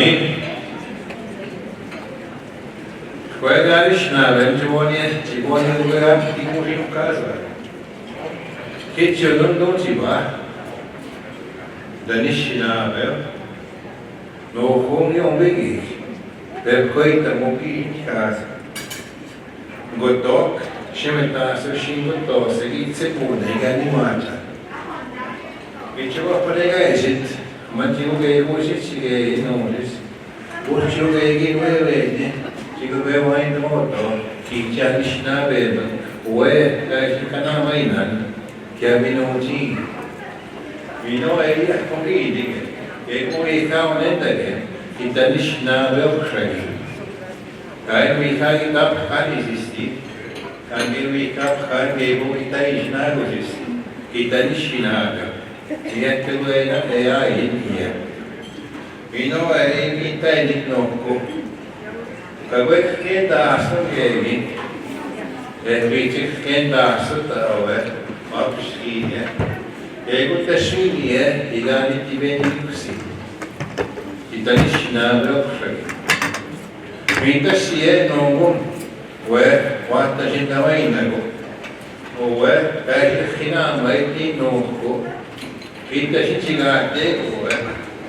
Amen. Kolega Anishnaabe, Jourdain lugar que morri no casa. Que tinha não tiba. Da Anishnaabe, no home on bigi. Per coita mogi casa. Gotok, shemetaso shingoto, segitse pune ganimata. Vicevo pregaesit, mantiuge musicige nolis. Urciuge ginuevene. Sigurve in moto, chi ci Anishnaabe, ue che canamainan, che Abinoonji. Vino elia convidi, e come caonendage, che Anishnaabe ochragi. Kai mi kai tap kanisisti, kangi mi tap kangi mi taishnagosisti, che Anishnaabe. E tu e ai in Vino e mi tainokko. Kawek kenda asal gevin, vicik kenda asal tawe, mapskiye, ego tashmiye, igani tibeni kusi, kita Anishnaabe okshagi. Minta siye nongun, we wata jindavainago, we kaita khina maiti nongo, kita shichigate go,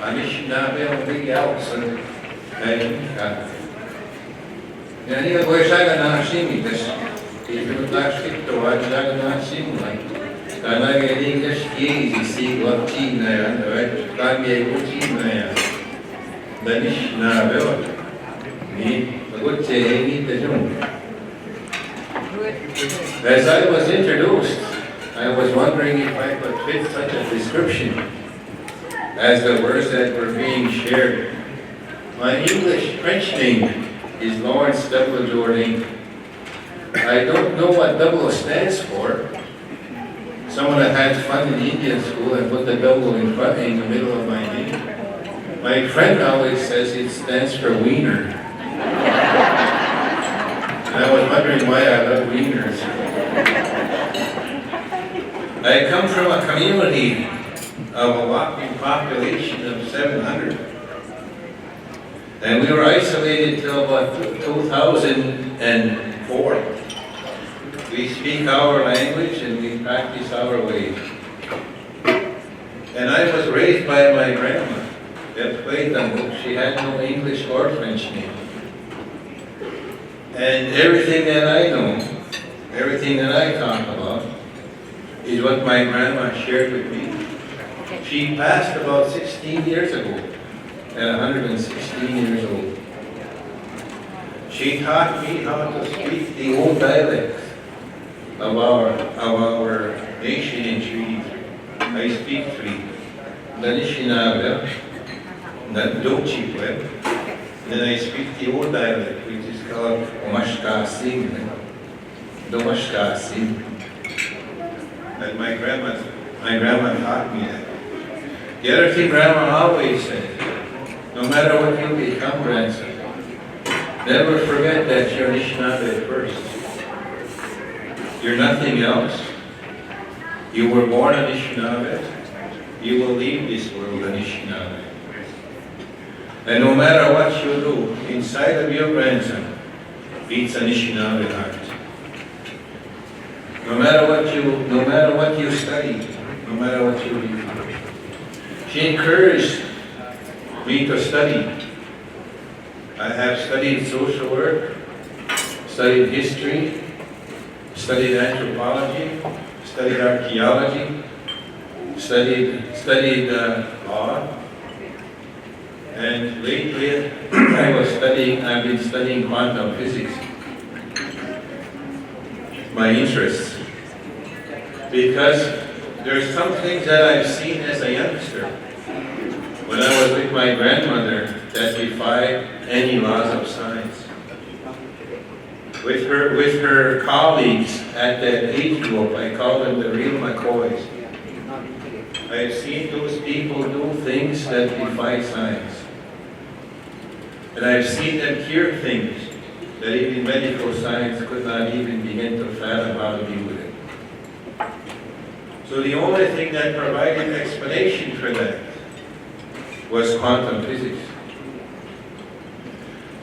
Anishnaabe ongi yauksan, kaita. Yani ako isaga na simitas, ito plastic to, at isaga na simulay. Kana English easy, see what team na yan, right? Kanye ko team na yan. Anishnaabe, ni, pagod siya, hindi tayo. As I was introduced, I was wondering if I could fit such a description as the words that were being shared. My English French name is Lawrence W. Jourdain. I don't know what double stands for. Someone that had fun in Indian school and put the double in front in the middle of my name. My friend always says it stands for wiener. And I was wondering why I love wieners. I come from a community of a whopping population of 700. And we were isolated till about 2004. We speak our language and we practice our ways. And I was raised by my grandma. She had no English or French name. And everything that I know, everything that I talk about, is what my grandma shared with me. She passed about 16 years ago. At 116 years old. She taught me how to speak the old dialects of our nation in Treaty 3. I speak 3. Anishnaabe, Dochipwe, then I speak the old dialect, which is called Omashkasim. Domashkasim. And my grandma taught me that. The other thing Grandma always said, no matter what you become, grandson, never forget that you're Anishnaabe first. You're nothing else. You were born Anishnaabe. You will leave this world Anishnaabe. And no matter what you do, inside of your grandson beats Anishnaabe heart. No matter what you study, no matter what you do. She encouraged me to study. I have studied social work, studied history, studied anthropology, studied archaeology, studied law, and lately I've been studying quantum physics. My interests, because there's some things that I've seen as a youngster when I was with my grandmother that defied any laws of science. With her colleagues at that age group, I call them the real McCoys. I've seen those people do things that defy science. And I've seen them cure things that even medical science could not even begin to fathom how to deal with it. So the only thing that provided explanation for that was quantum physics.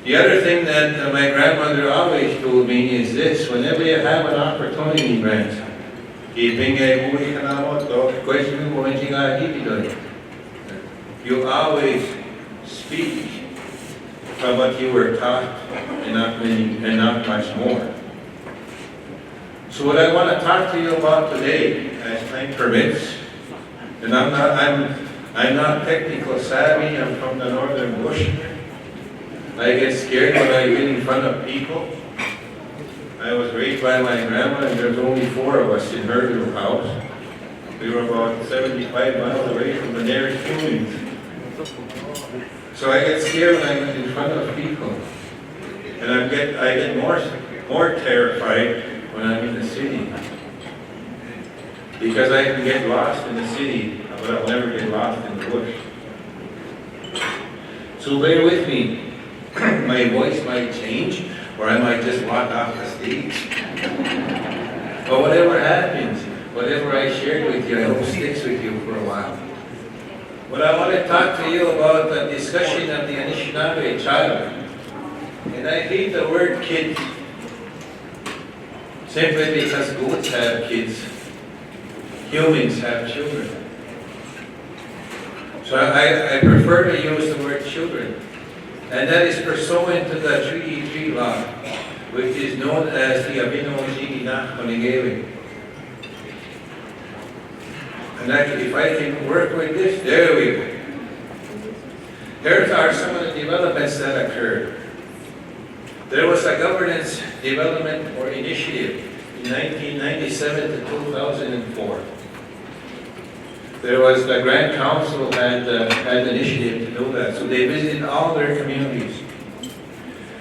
The other thing that my grandmother always told me is this: whenever you have an opportunity, grandson, you always speak from what you were taught and not much more. So what I want to talk to you about today, as time permits, and I'm not technical savvy, I'm from the northern bush. I get scared when I get in front of people. I was raised by my grandma, and there's only 4 of us in her little house. We were about 75 miles away from the nearest humans. So I get scared when I'm in front of people. And I get more terrified when I'm in the city. Because I can get lost in the city, but I'll never get lost in the bush. So bear with me. My voice might change, or I might just walk off the stage. But whatever happens, whatever I shared with you, I hope sticks with you for a while. What I want to talk to you about the discussion of the Anishnaabe child. And I hate the word kid, simply because goats have kids, humans have children. So I prefer to use the word children. And that is pursuant to the Treaty 3 law, which is known as the Abinoonji Inakakoigewim. And actually, if I can work with this, there we go. Here are some of the developments that occurred. There was a governance development or initiative in 1997 to 2004. There was the Grand Council had initiative to do that, so they visited all their communities.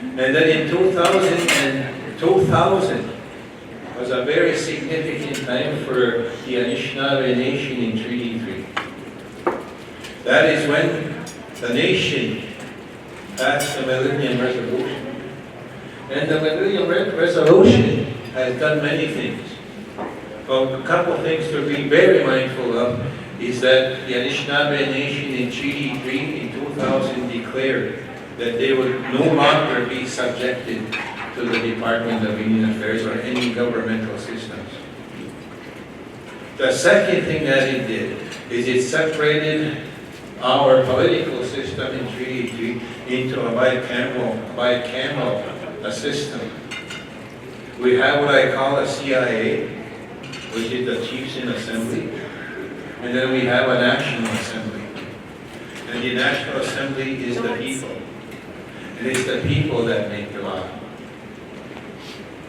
And then in 2000 was a very significant time for the Anishnaabe nation in Treaty 3. That is when the nation passed the Millennium Resolution. And the Millennium Resolution has done many things. Well, a couple of things to be very mindful of is that the Anishnaabe nation in Treaty 3 in 2000 declared that they would no longer be subjected to the Department of Indian Affairs or any governmental systems. The second thing that it did is it separated our political system in Treaty 3 into a bicameral system. We have what I call a CIA, which is the Chiefs in Assembly, and then we have a National Assembly. And the National Assembly is the people. And it's the people that make the law.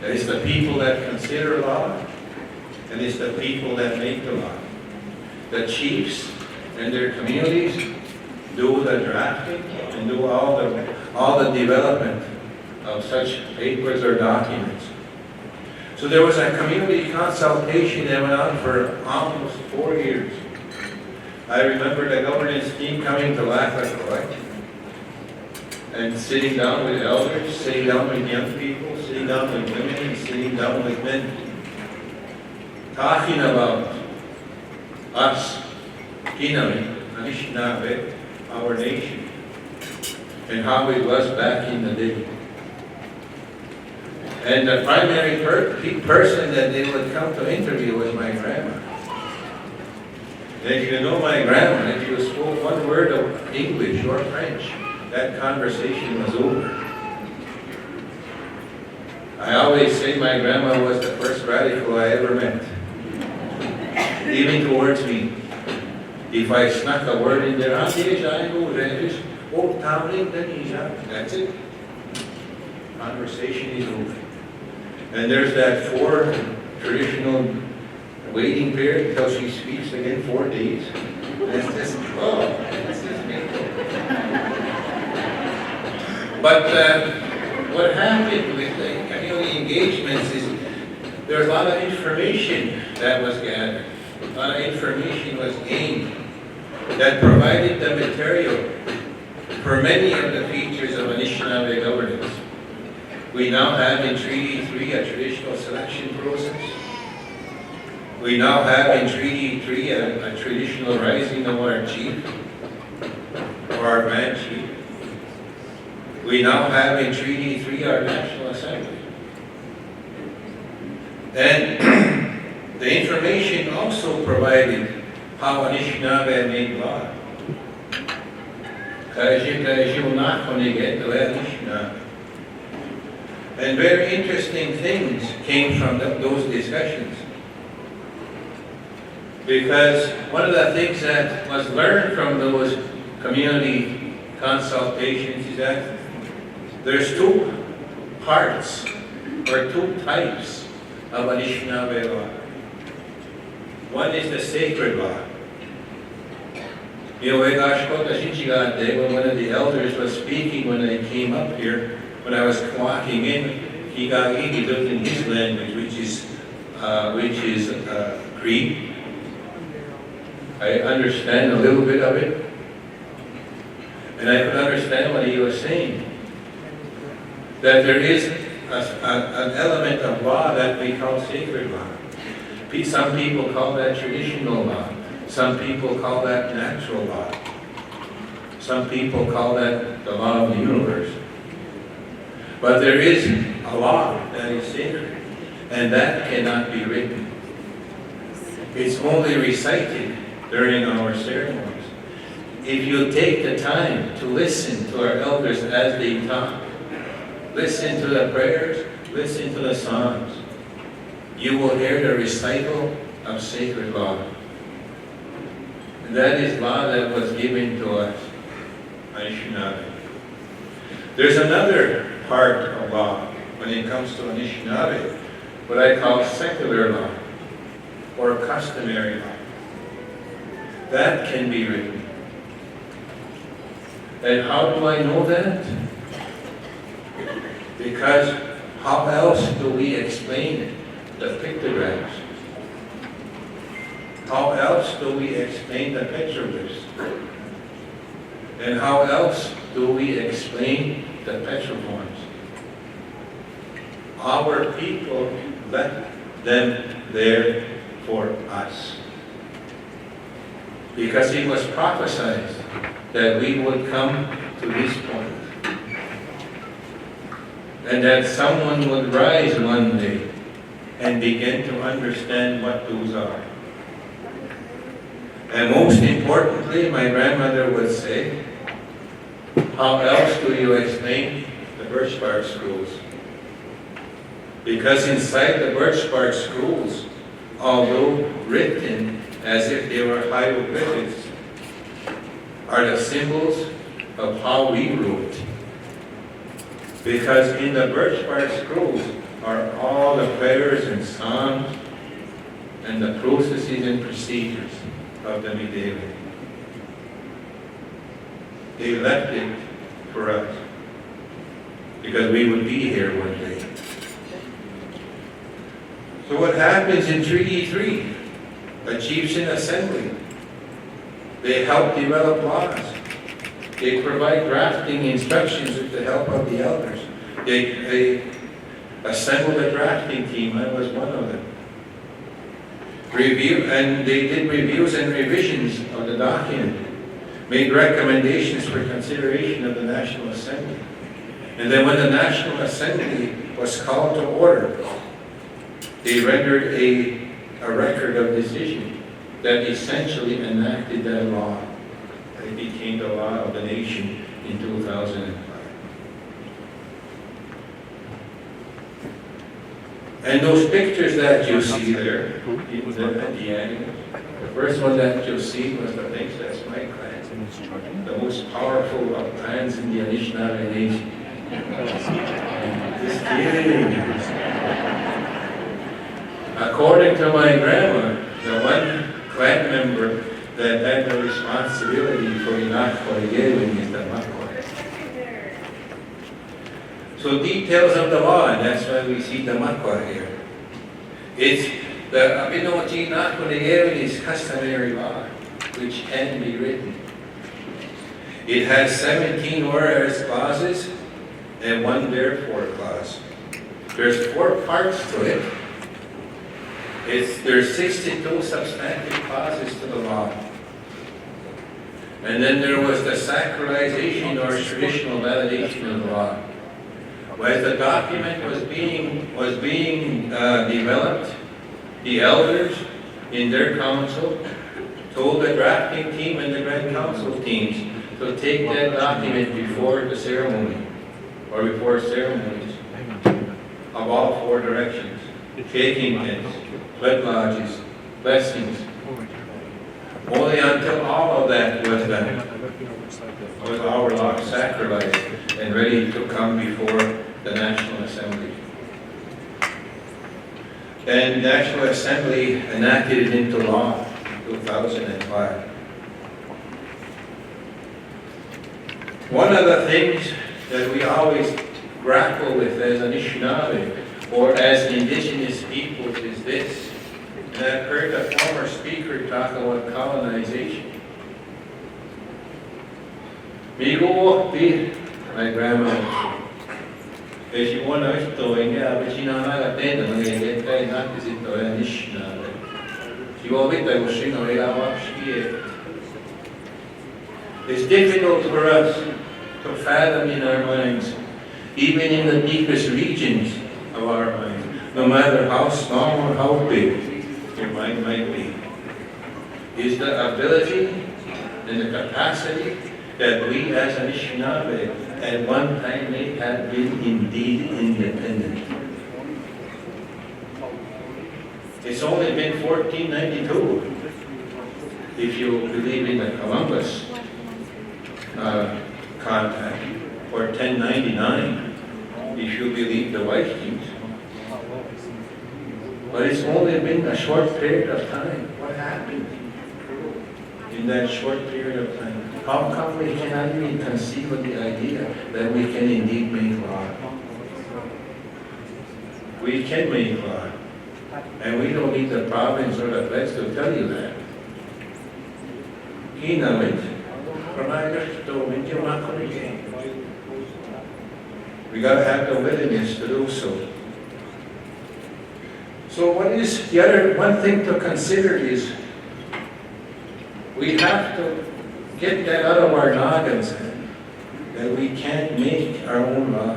And it's the people that consider law, and it's the people that make the law. The chiefs and their communities do the drafting and do all the development of such papers or documents. So there was a community consultation that went on for almost 4 years. I remember the governance team coming to Inakakoigewim and sitting down with elders, sitting down with young people, sitting down with women, and sitting down with men, talking about us, Keynote, Anishnaabe, our nation, and how it was back in the day. And the primary person that they would come to interview was my grandma. And if you know my grandma, if you spoke one word of English or French, that conversation was over. I always say my grandma was the first radical I ever met. Even towards me. If I snuck a word in there, that's it. Conversation is over. And there's that 4 traditional waiting period until she speaks again, 4 days. That's just, that's just painful. But what happened with the community engagements is there's a lot of information that was gathered. A lot of information was gained that provided the material for many of the features of Anishinaabe governance. We now have in Treaty 3 a traditional selection process. We now have in Treaty 3 a traditional rising of our chief, or our grand chief. we now have in Treaty 3 our National Assembly. And the information also provided how Anishnaabe made law. And very interesting things came from those discussions. Because one of the things that was learned from those community consultations is that there's two parts or two types of Anishinaabe law. One is the sacred law. When one of the elders was speaking when I came up here, when I was walking in, he lived in his language, which is Cree. I understand a little bit of it, and I could understand what he was saying. That there is an element of law that we call sacred law. Some people call that traditional law. Some people call that natural law. Some people call that the law of the universe. But there is a law that is sacred, and that cannot be written. It's only recited during our ceremonies. If you take the time to listen to our elders as they talk, listen to the prayers, listen to the songs, you will hear the recital of sacred law. And that is law that was given to us, Anishinaabe. There's another part of law when it comes to Anishinaabe, what I call secular law or customary law. That can be written. And how do I know that? Because how else do we explain the pictographs? How else do we explain the petroglyphs? And how else do we explain the petroforms? Our people left them there for us. Because it was prophesied that we would come to this point. And that someone would rise one day and begin to understand what those are. And most importantly, my grandmother would say, how else do you explain the birch bark scrolls? Because inside the birch bark scrolls, although written as if they were hieroglyphics, are the symbols of how we wrote. Because in the birch bark scrolls are all the prayers and songs and the processes and procedures of the Mideli. They left it for us because we would be here one day. So what happens in Treaty 3? A chieftain assembly. They help develop laws. They provide drafting instructions with the help of the elders. They assembled a drafting team. I was one of them. And they did reviews and revisions of the document, made recommendations for consideration of the National Assembly. And then when the National Assembly was called to order, they rendered a record of decision that essentially enacted that law. It became the law of the nation in 2005. And those pictures that you see there, at the end, the first one that you see was the things that's my clan, the most powerful of clans in the Anishinaabe nation. Just kidding. According to my grandma, the one clan member that had the responsibility for Inakakoigewim is the Makwa. So details of the law, and that's why we see the Makwa here. It's the Abinoonji Inakakoigewim is customary law, which can be written. It has 17 whereas clauses and one therefore clause. There's 4 parts to it. There's 62 substantive clauses to the law. And then there was the sacralization or traditional validation of the law. As the document was being developed, the elders in their council told the drafting team and the Grand Council teams to take that document before the ceremony, or before ceremonies, of all four directions: shaking hands, blood lodges, blessings. Only until all of that was done was our law sacralized and ready to come before the National Assembly. And the National Assembly enacted it into law in 2005. One of the things that we always grapple with as Anishnaabe or as Indigenous peoples is this. And I've heard a former speaker talk about colonization. My grandma, she won a story, but she not a pen, and they get not is it or Anishnaabe. She will be able to know it's difficult for us to fathom in our minds, even in the deepest regions of our minds, no matter how small or how big your mind might be, is the ability and the capacity that we as Anishinaabe at one time may have been indeed independent. It's only been 1492, if you believe in the Columbus contact, or 1099, if you believe the Vikings. But it's only been a short period of time. What happened in that short period of time? How come we cannot even conceive of the idea that we can indeed make law? We can make law. And we don't need the province or the feds to tell you that. Keynote. We got to have the willingness to do so. So what is the other one thing to consider is we have to get that out of our noggins that we can't make our own law.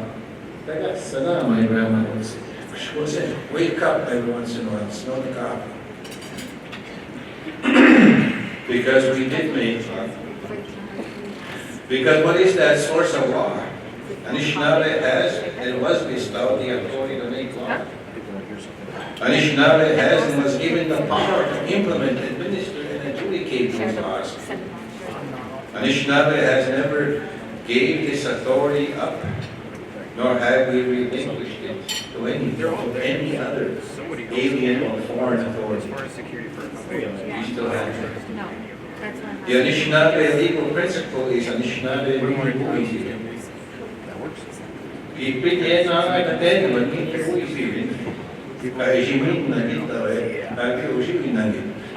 I got Saddam, my grandma would say. She was saying, wake up every once in a while, smell the coffee. Because we did make law. Because what is that source of law? Anishinaabe has and was bestowed the authority to make law. Anishinaabe has and was given the power to implement, administer, and adjudicate those laws. Anishinaabe has never gave this authority up, nor have we relinquished it to any other alien or foreign authority. We still have it. The Anishinaabe legal principle is Anishinaabe Anishinaabe.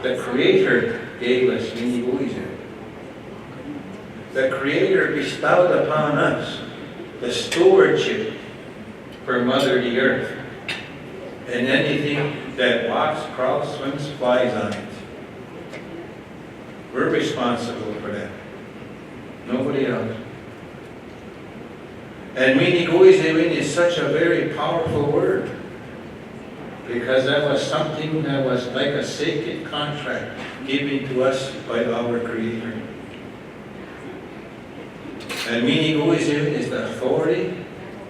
The Creator gave us Miniguizim. The Creator bestowed upon us the stewardship for Mother the Earth and anything that walks, crawls, swims, flies on it. We're responsible for that. Nobody else. And Miniguizim is such a very powerful word because that was something that was like a sacred contract given to us by our Creator. And Miniguizim is the authority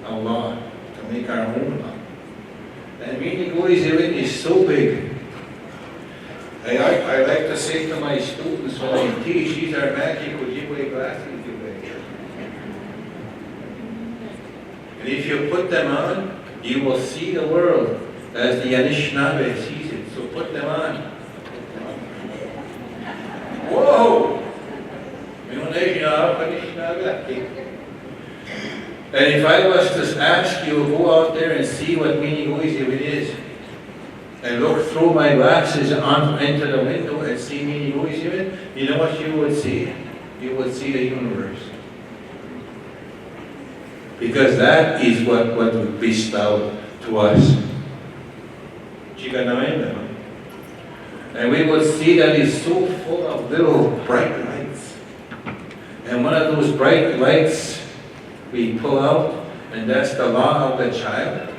of law to make our own law. And Miniguizim is so big. I like to say to my students when I teach, these are magic Ojibwe glasses you wear. And if you put them on, you will see the world as the Anishinaabe sees it. So put them on. Whoa! And if I was to ask you, go out there and see what Miniguizim it is, and look through my glasses into the window and see Miniguizim, you know what you would see? You would see the universe. Because that is what was bestowed to us. And we would see that it's so full of little bright lights. those bright lights we pull out, and that's the law of the child.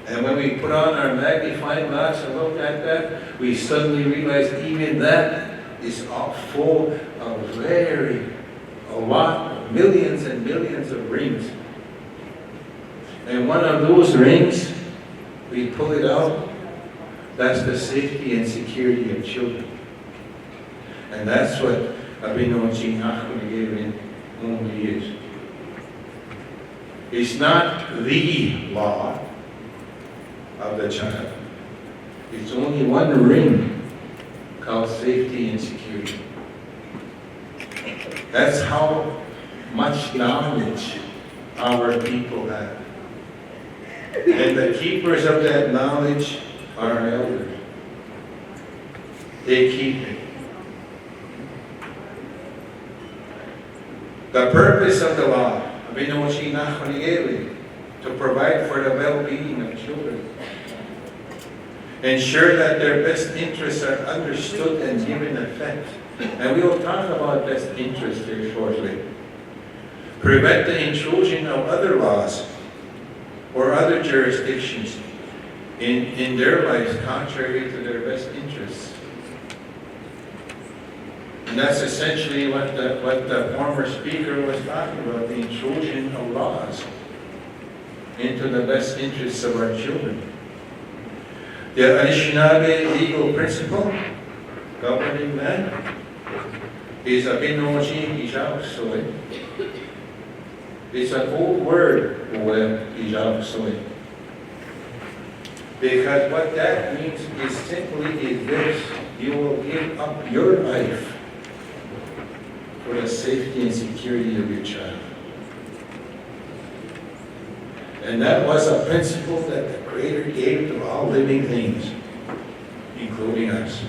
And when we put on our magnifying glass and look at that, we suddenly realize even that is all full of a lot of millions and millions of rings. And one of those rings, we pull it out, that's the safety and security of children. And that's what Abinoonji only is. It's not the law of the child. It's only one ring called safety and security. That's how much knowledge our people have. And the keepers of that knowledge are our elders. They keep it. The purpose of the law, Abinoonji, to provide for the well-being of children. Ensure that their best interests are understood and given effect. And we will talk about best interests here shortly. Prevent the intrusion of other laws or other jurisdictions in their lives contrary to their best interests. And that's essentially what the former speaker was talking about, the intrusion of laws into the best interests of our children. The Anishnaabe legal principle governing that is Abinoonji. It's an old word, because what that means is simply this: you will give up your life for the safety and security of your child. And that was a principle that the Creator gave to all living things, including us.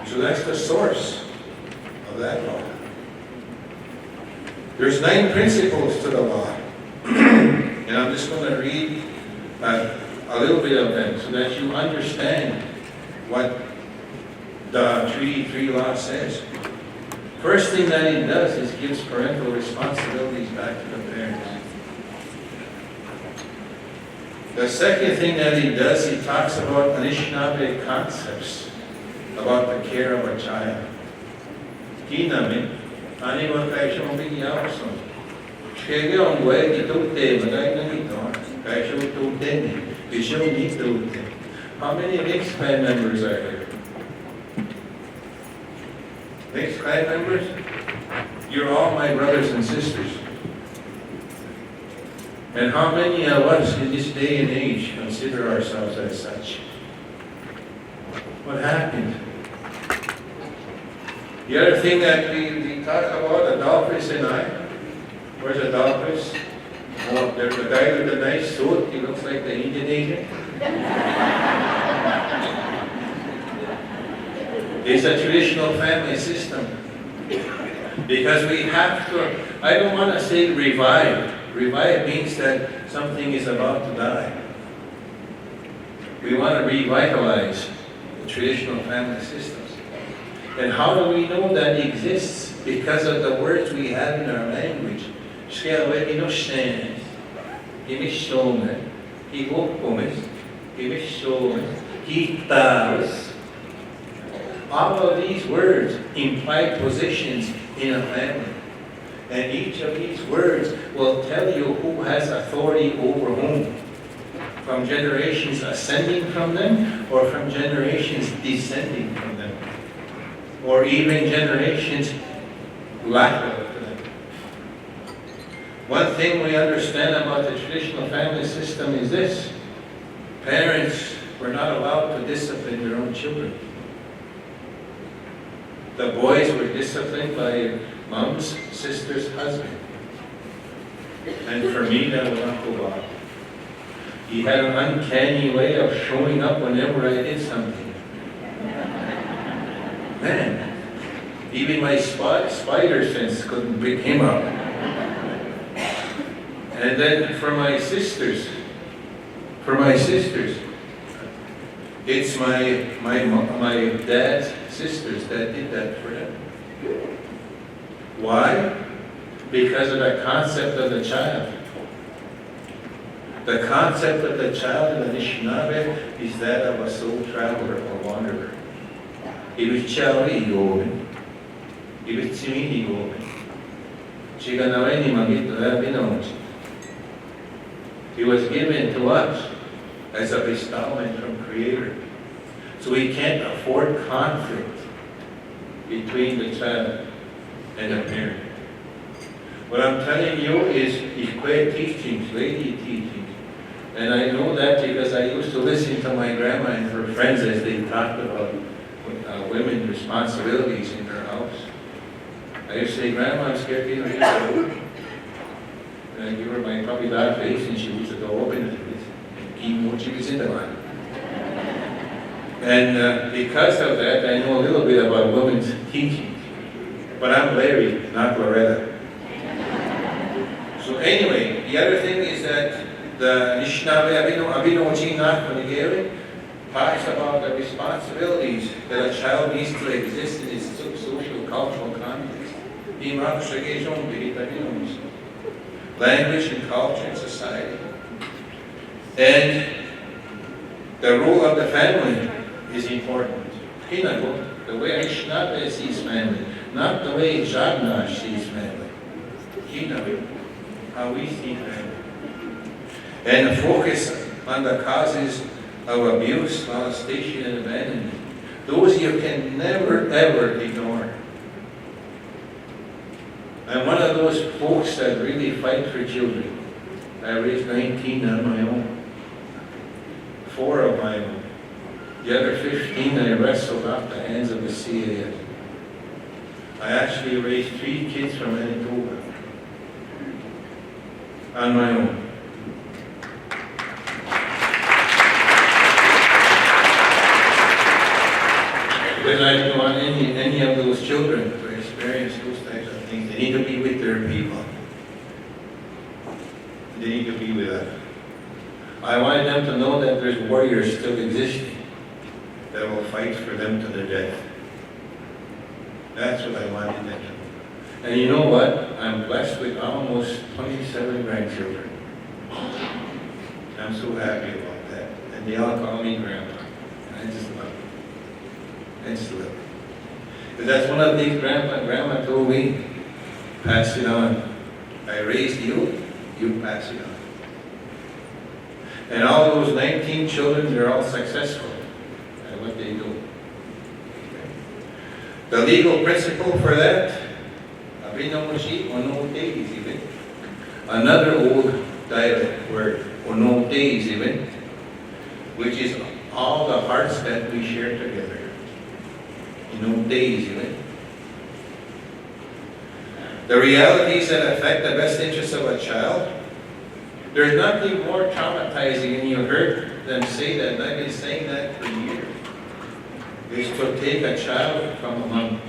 So that's the source of that law. There's 9 principles to the law. And I'm just going to read a little bit of them so that you understand what the Treaty 3 law says. First thing that it does is gives parental responsibilities back to the parents. The second thing that he does, he talks about Anishnaabe concepts about the care of a child. Kiname, ani wa kaisho mbigi awson. Shege ongwe di tute, magay na ito, kaisho tute ni, bisho ni tute. How many mixed clan members are there? Mixed clan members? You're all my brothers and sisters. And how many of us in this day and age consider ourselves as such? What happened? The other thing that we talk about, Adolphus and I. Where's Adolphus? Oh, there's a guy with a nice suit. He looks like the Indian agent. It's a traditional family system. Because we have to, I don't want to say revive. Revive means that something is about to die. We want to revitalize the traditional family systems. And how do we know that it exists? Because of the words we have in our language. All of these words imply positions in a family. And each of these words will tell you who has authority over whom. From generations ascending from them, or from generations descending from them. Or even generations lateral to them. One thing we understand about the traditional family system is this: parents were not allowed to discipline their own children. The boys were disciplined by mom's sister's husband. And for me, that was Uncle Bob. He had an uncanny way of showing up whenever I did something. Man, even my spider sense couldn't pick him up. And then for my sisters, it's my dad's sisters that did that for them. Why? Because of the concept of the child. The concept of the child in Anishnaabe is that of a soul traveler or wanderer. Abinoonji. He was given to us as a bestowment from Creator. So we can't afford conflict between the child and the parent. What I'm telling you is Ikwe teachings, lady teachings. And I know that because I used to listen to my grandma and her friends as they talked about women's responsibilities in their house. I used to say, Grandma, I'm scared to leave the door. And I give her my puppy dog face and she was the door open and keep what she was in the line. And because of that, I know a little bit about women's teaching. But I'm Larry, not Loretta. So anyway, the other thing is that the Anishnaabe Abinoonji talks about the responsibilities that a child needs to exist in his social cultural context. Language and culture and society. And the role of the family is important. Keynote, the way Anishnaabe sees family, not the way Jourdain sees family. Keynote, how we see family. And the focus on the causes of abuse, molestation, and abandonment. Those you can never, ever ignore. I'm one of those folks that really fight for children. I raised 19 on my own. 4 of my own. The other 15 I wrestled off the hands of the CAS. I actually raised 3 kids from Manitoba. On my own. Because I don't want any of those children to experience those types of things. They need to be with their people. They need to be with us. I wanted them to know that there's warriors still existing that will fight for them to their death. That's what I wanted them to know. And you know what? I'm blessed with almost 27 grandchildren. I'm so happy about that. And they all call me Grandpa. I just love it. I just love it. Because that's one of the things Grandma told me. Pass it on. I raised you, you pass it on. And all those 19 children, they're all successful at what they do. The legal principle for that, Abinoonji, Onoteizibin. Another old dialect word, Onoteizibin, which is all the hearts that we share together. Onoteizibin. The realities that affect the best interests of a child. There's nothing more traumatizing, and you heard them say that, and I've been saying that for years, is to take a child from a mom.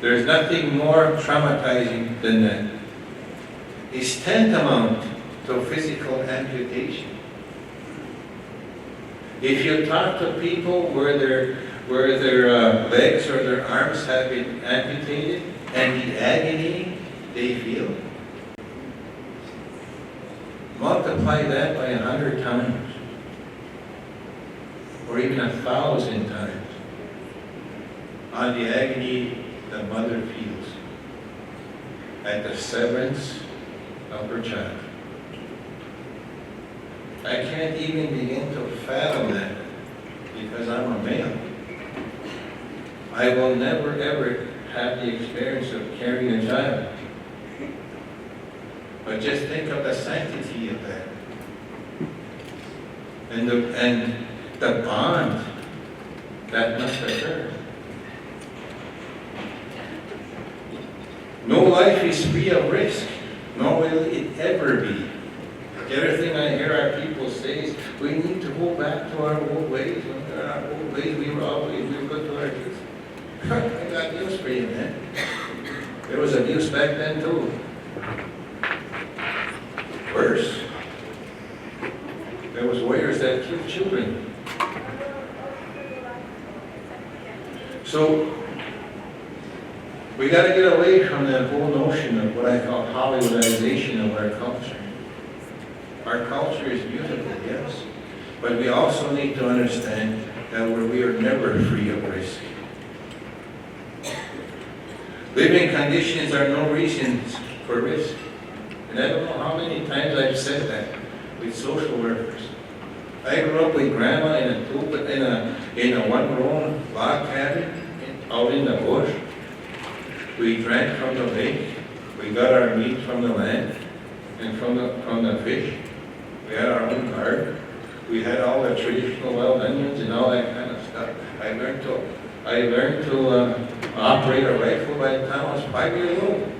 There's nothing more traumatizing than that. It's tantamount to physical amputation. If you talk to people where their legs or their arms have been amputated, and the agony they feel, multiply that by 100 times, or even 1,000 times, on the agony the mother feels at the severance of her child. I can't even begin to fathom that because I'm a male. I will never ever have the experience of carrying a child. But just think of the sanctity of that. And the bond that must occur. No life is free of risk, nor will it ever be. The other thing I hear our people say is, we need to go back to our old ways. When our old ways, we were good to our kids. I got news for you, man. There was abuse back then too. Worse. There was warriors that killed children. So, We got to get away from that whole notion of what I call Hollywoodization of our culture. Our culture is beautiful, yes, but we also need to understand that we are never free of risk. Living conditions are no reasons for risk. And I don't know how many times I've said that with social workers. I grew up with grandma in a one-room log cabin out in the bush. We drank from the lake. We got our meat from the land and from the fish. We had our own garden. We had all the traditional wild onions and all that kind of stuff. I learned to operate a rifle by the time I was 5 years old.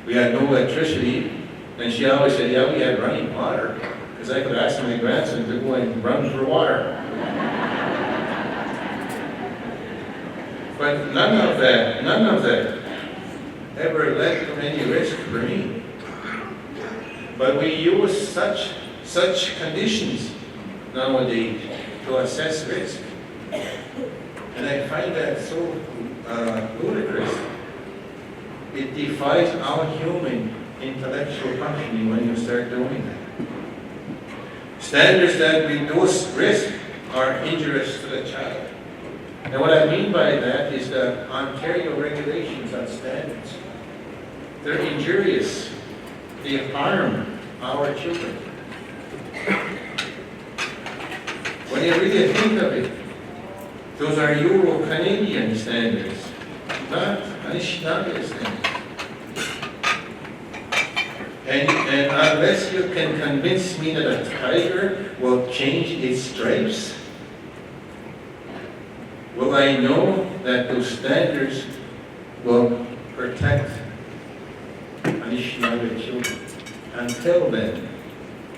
We had no electricity, and she always said, yeah, we had running water, because I could ask my grandson to go and run for water. But none of that ever led to any risk for me. But we use such conditions nowadays to assess risk. And I find that so ludicrous. It defies our human intellectual functioning when you start doing that. Standards that reduce risk are injurious to the child. And what I mean by that is the Ontario regulations on standards. They're injurious. They harm our children. When you really think of it, those are Euro-Canadian standards, not Anishnaabe standards. And unless you can convince me that a tiger will change its stripes, will I know that those standards will protect Anishnaabe children? Until then,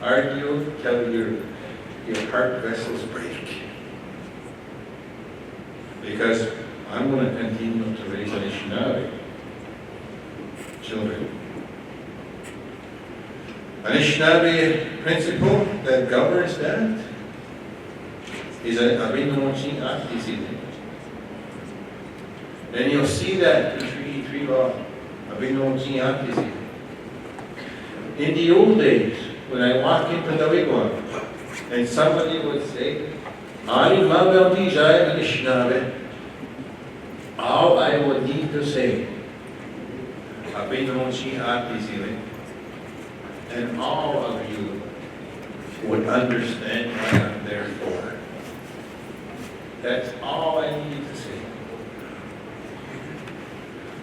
argue till your heart vessels break. Because I'm going to continue to raise Anishnaabe children. Anishnaabe principle that governs that is an Abinoonji activity. And you'll see that in Treaty 3 law, Abinoonji activity. In the old days, when I walk into the wigwam, and somebody would say, Abinoonji Anishnaabe, all I would need to say, Abinoonji activity, and all of you would understand what I'm there for. That's all I need to say.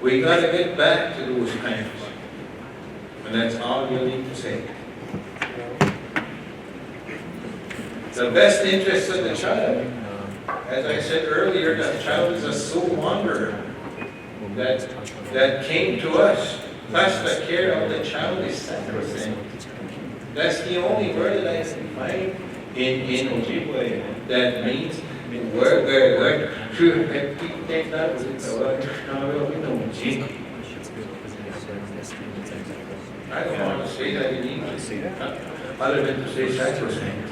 We got to get back to those times. And that's all you need to say. The best interest of the child, as I said earlier, the child is a soul wanderer that came to us. Thus the care of the child is sacrosanct. That's the only word that I can find in Ojibwe that means where true people take that I don't want to say that in English, other than to say sacrosanct.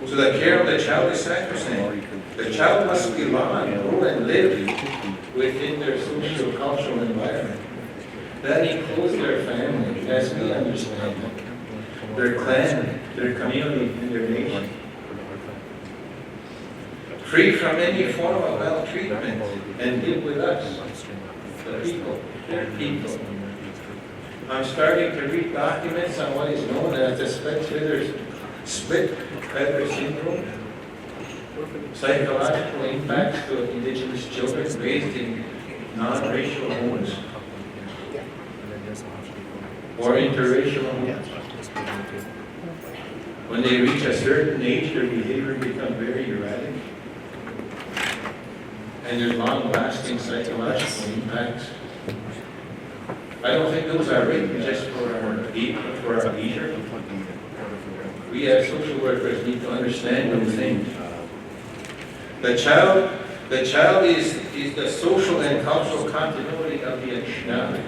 So the care of the child is sacrosanct. The child must belong, grow, and live within their social cultural environment. That includes their family, as we understand them, their clan, their community, and their nation. Free from any form of maltreatment, and live with us, the people, their people. I'm starting to read documents on what is known as the split feather syndrome, psychological impacts to Indigenous children raised in non-racial homes or interracial homes. When they reach a certain age, their behavior becomes very erratic, and there's long-lasting psychological impacts. I don't think those are written just for our leisure. We as social workers need to understand those things. The child is the social and cultural continuity of the Anishnaabe.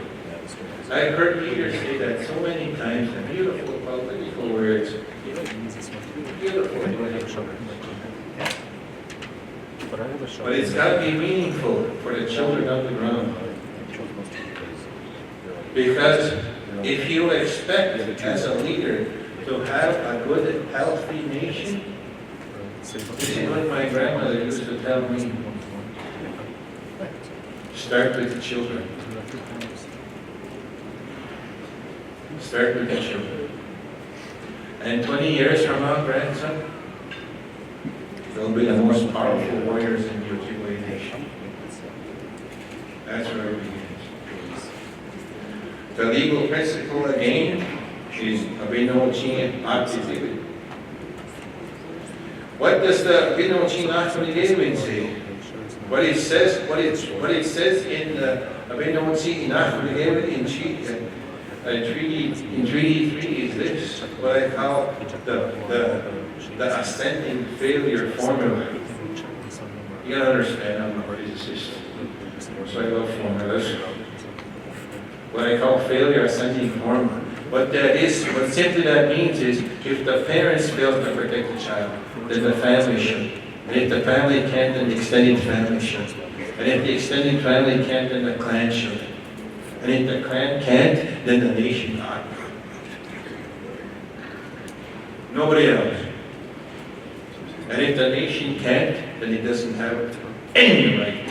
I've heard leaders say that so many times, the beautiful political words, beautiful words. But it's got to be meaningful for the children of the ground. Because if you expect as a leader to have a good, healthy nation, this is what my grandmother used to tell me. Start with the children. Start with the children. And 20 years from now, grandson, they'll be the most powerful warriors in the Ojibwe nation. That's where it begins. The legal principle again is Abinoonji. What does the Abinoonji say? What it says in Abinoonji in Treaty 3 is this, what I call the ascending failure formula. You gotta understand, I'm a physicist, so I love formulas. What I call failure ascending formula. What simply that means is, if the parents fail to protect the child, then the family should. And if the family can't, then the extended family should. And if the extended family can't, then the clan should. And if the clan can't, then the nation ought. Nobody else. And if the nation can't, then it doesn't have any right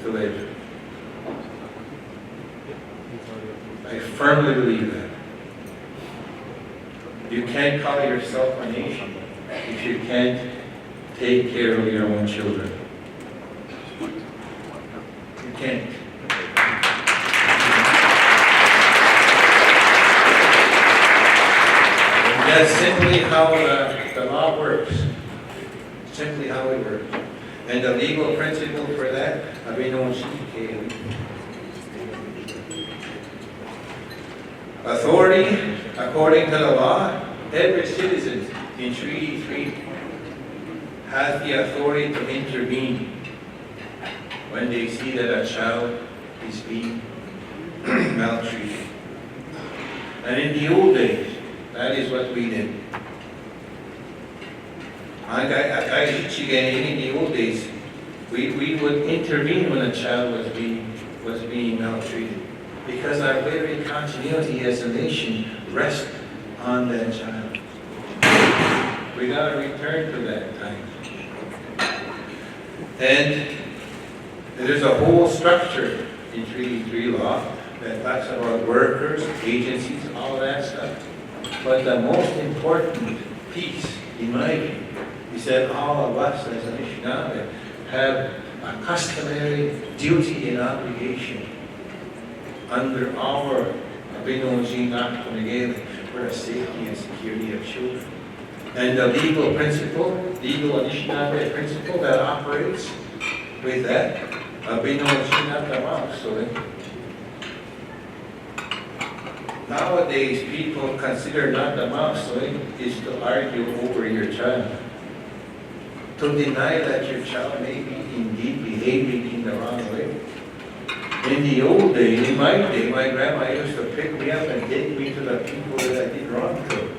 to live. I firmly believe that. You can't call yourself a nation if you can't take care of your own children. You can't. That's simply how the law works. Simply how it works. And the legal principle for that, Abinoonji. Authority, according to the law, every citizen in Treaty 3 has the authority to intervene when they see that a child is being maltreated. And in the old days, that is what we did. In the old days, we would intervene when a child was being maltreated, because our very continuity as a nation rests on that child. We got to return to that time. And there's a whole structure in Treaty 3 law that talks about workers, agencies, all of that stuff. But the most important piece, in my view, is that all of us as Anishnaabe have a customary duty and obligation under our Abinoonji for the safety and security of children. And the legal Anishnaabe principle that operates with that, Abinoonji. Nowadays, people consider not the is to argue over your child, to deny that your child may be indeed behaving in the wrong way. In the old days, in my day, my grandma used to pick me up and take me to the people that I did wrong to.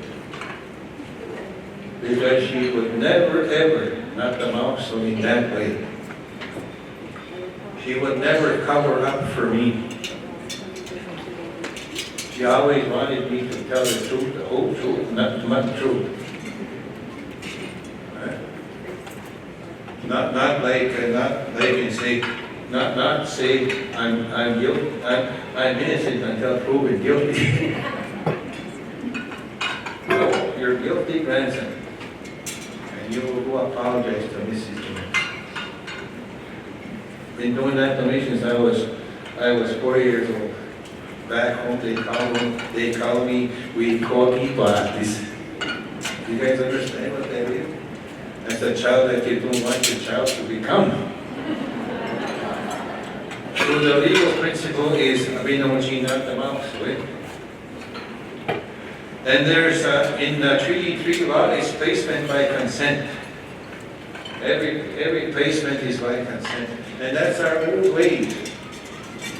Because she would never, ever, not the mouse in that way. She would never cover up for me. She always wanted me to tell the truth, the whole truth, not the truth. Not say I'm guilty, I'm innocent until proven guilty. No, you're guilty, grandson, and you will go apologize to Mrs. Jones. Been doing that to me since I was 4 years old. Back home, they call me, we call people at this. You guys understand what that is? That's a child that you don't want your child to become. So the legal principle is Abinoonji, not the mouse, right? And there's, in Treaty 3 law, is placement by consent. Every placement is by consent. And that's our old ways.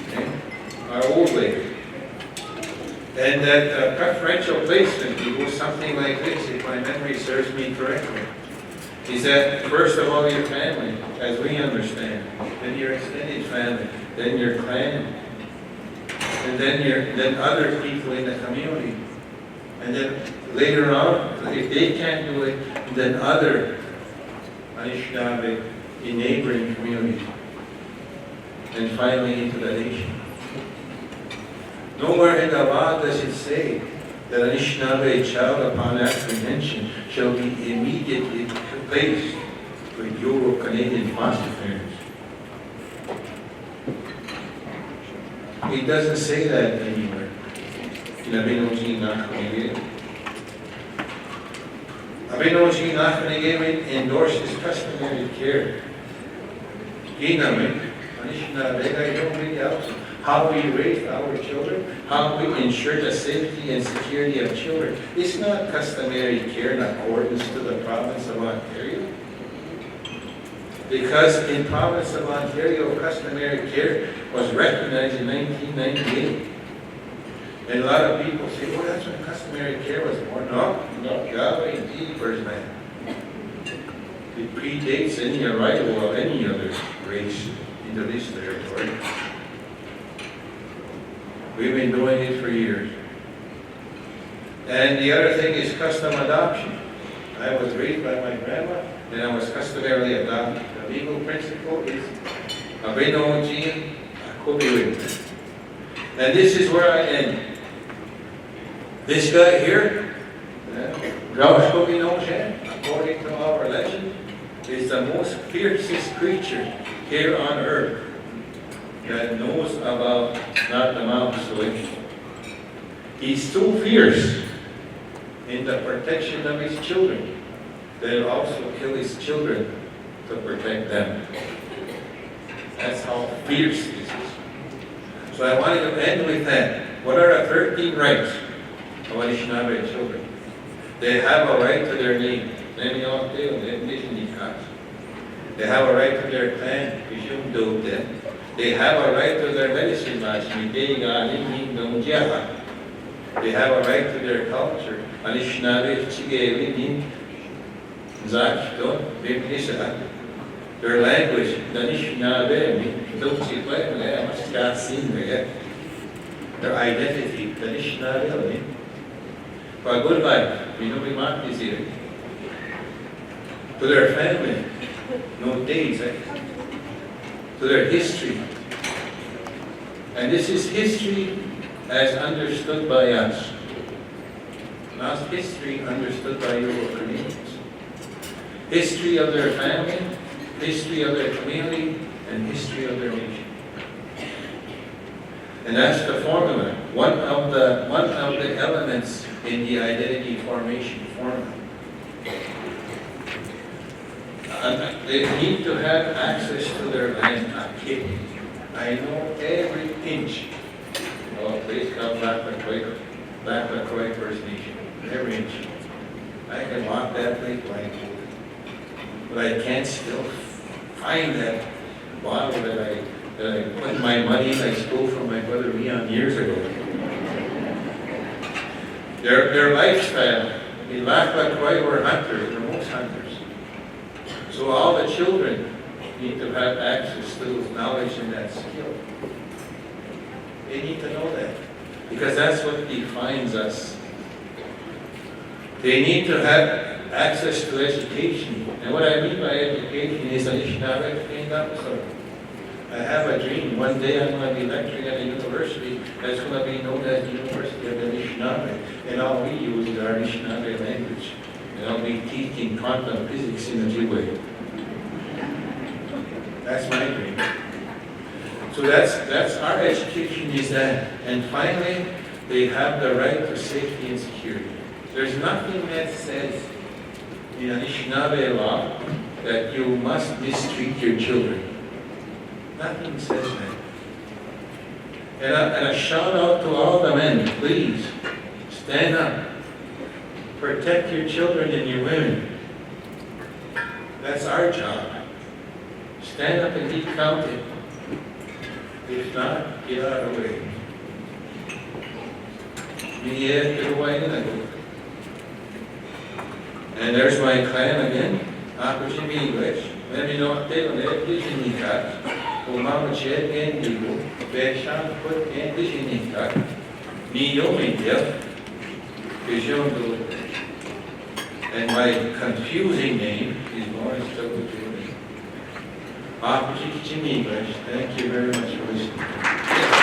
Okay? Our old ways. And that preferential placement, it goes something like this, if my memory serves me correctly. is that first of all your family, as we understand, then your extended family, then your clan, and then other people in the community. And then later on, if they can't do it, then other Anishnaabe in neighboring communities. And finally into the nation. Nowhere in the law does it say that Anishnaabe child upon apprehension shall be immediately replaced with Euro-Canadian foster parents. It doesn't say that anywhere. In Abinoonji, Inakakoigewim. Abinoonji, Inakakoigewim endorses customary care. Keynote, Anishnaabe, how we raise our children, how we ensure the safety and security of children. It's not customary care in accordance to the province of Ontario. Because in province of Ontario, customary care was recognized in 1998. And a lot of people say, well, that's when customary care was born. No, Yahweh indeed, first man. It predates any arrival of any other race into this territory. We've been doing it for years. And the other thing is custom adoption. I was raised by my grandma, and I was customarily adopted. The legal principle is Abinoonji, Inakakoigewim. And this is where I end. This guy here, Jourdain, according to our legend, is the most fiercest creature here on earth that knows about not the mountains away. He's too fierce in the protection of his children that he'll also kill his children to protect them. That's how fierce this is. So I wanted to end with that. What are the 13 rights of Anishinaabe children? They have a right to their name. They have a right to their clan. They have a right to their medicine match. They have a right to their culture. Anishnaabe, their language, their identity, for good life, to their family, no days, to their history. And this is history as understood by us, not history understood by Euro-Canadians. History of their family, history of their community, and history of their nation. And that's the formula, one of the elements in the identity formation formula. And they need to have access to their land. I'm kidding. I know every inch of a place called Inakakoigewim First Nation. Every inch. I can walk that place blindfolded. But I can't still find that bottle that I put my money I stole from my brother Leon years ago. Their lifestyle in Inakakoigewim were hunters, they're most hunters. So all the children need to have access to knowledge and that skill. They need to know that, because that's what defines us. They need to have access to education. And what I mean by education is Anishnaabe cleaned up. So I have a dream. One day I'm going to be lecturing at a university that's going to be known as the University of Anishnaabe. And all we use is our Anishnaabe language. And I'll be teaching quantum physics in a Jourdain. That's my dream. So that's our education is that. And finally, they have the right to safety and security. There's nothing that says in Anishinaabe law that you must mistreat your children. Nothing says that. And a shout out to all the men, please, stand up. Protect your children and your women. That's our job. Stand up and be counted. If not, get out of the way. And there's my clan again. Ako si English. Let me know what they on it. This is Nikat. Mama ched and you. Beshan put and this is Nikat. Niyo Mintel. And my confusing name is more stuck with you. Ako si English. Thank you very much for listening.